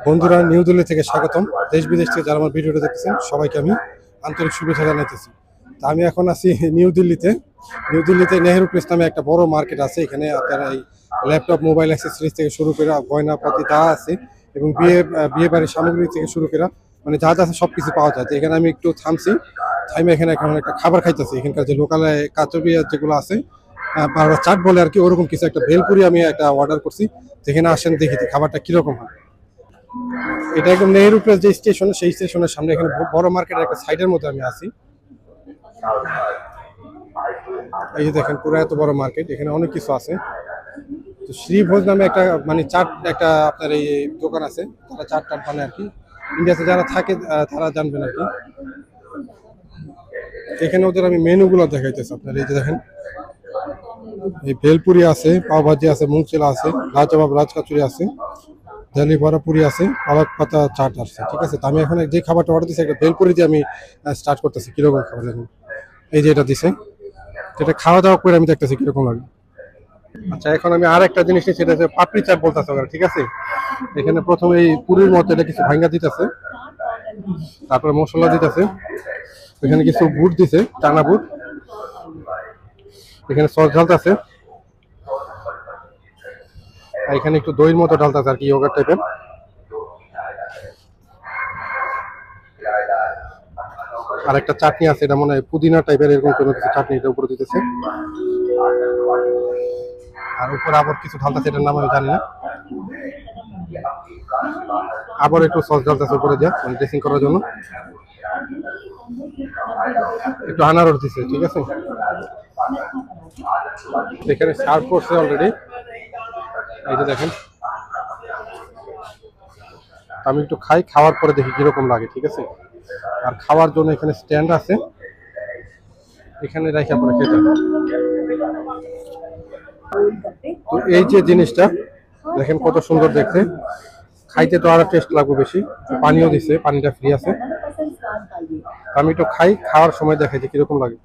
বন্ধুরা, নিউ দিল্লি থেকে স্বাগতম। দেশ বিদেশ থেকে যারা আমার ভিডিওটা দেখতেছেন সবাইকে আমি আন্তরিক শুভেচ্ছা জানাইতেছি। তা আমি এখন আছি নিউ দিল্লিতে নেহেরু প্লেস নামে একটা বড় মার্কেট আছে। এখানে আপনারা এই ল্যাপটপ, মোবাইল অ্যাক্সেসরিজ থেকে শুরু করে গয়নাপাতি যা আছে এবং বিয়ে বাড়ির সামগ্রী থেকে শুরু করে মানে যা যা আছে সব কিছু পাওয়া যায়। তো এখানে আমি একটু থামে এখানে এখন একটা খাবার খাইতেছি। এখানকার যে লোকালে কাঁচবিয়া যেগুলো আছে বা চাট বলে আর কি, ওরকম কিছু একটা ভেলপুরি আমি একটা অর্ডার করছি। যেখানে আসেন দেখি খাবারটা কিরকম হয়। এটা একদম নেহেরু প্লেস যে স্টেশন, সেই স্টেশনের সামনে এখানে বড় মার্কেটের একটা সাইডের মধ্যে আমি আছি। এই যে দেখেন পুরো এত বড় মার্কেট, এখানে অনেক কিছু আছে। তো শ্রীভোজ নামে একটা মানে চাট একটা আপনার এই দোকান আছে, তারা চাট বানায় আর কি। ইন্ডিয়াতে যারা থাকে তারা জানবেন আর কি। এখানে ওদের আমি মেনুগুলো দেখাইতেছি আপনার। এই যে দেখেন, এই ভেলপুরি আছে, পাওভাজি আছে, মুংচিলা আছে, লাজবাব রাজকাচুরি আছে, দিল্লি বড়া পুরি আছে, পালক পাতা চাট আছে। ঠিক আছে, তো আমি এখন যে খাবারটা অর্ডার দিচ্ছি একটা ভেলপুরি দিয়ে আমি স্টার্ট করতেছি। কিরকম খাবার দেখুন, এই যে এটা দিছে, যেটা খাওয়া দাওয়া করে আমি দেখতেছি কিরকম লাগে। আচ্ছা, এখন আমি আর একটা জিনিস নিচ্ছি, সেটা হচ্ছে পাপড়ি চাট বলতেছে ওরা। ঠিক আছে, এখানে প্রথমে এই পুরির মতো এটা কিছু ভাঙ্গা দিতেছে, তারপরে মশলা দিতেছে, এখানে কিছু বুট দিছে, চানা বুট, এখানে সস ঢালতেছে, আর এখানে একটু দইয়ের মতো ঢালতেছে আর কি, ইয়োগার্ট টাইপের। আর একটা চাটনি আছে, এটা মনে হয় পুদিনা টাইপের, এরকম কোনো কিছু চাটনি এটা উপরে দিতেছে। আর উপরে আবার কিছু ঢালতেছে, এটার নাম আমি জানি না। আবার একটু সস ঢালতেছে উপরে দিয়ে, মানে ড্রেসিং করার জন্য। একটু আনারস দিছে। ঠিক আছে, এখানে সার্ভ করছে অলরেডি, এই যে দেখেন। আমি একটু খাই, খাওয়ার পরে দেখি কিরকম লাগে। ঠিক আছে, আর খাওয়ার জন্য এখানে স্ট্যান্ড আছে, এখানে রাখা পরে খেতে। তো এই যে জিনিসটা দেখেন কত সুন্দর দেখতে, খাইতে তো আরো টেস্ট লাগবে বেশি। পানিও দিছে, পানিটা ফ্রি আছে। আমি একটু খাই, খাওয়ার সময় দেখাই যে কিরকম লাগে।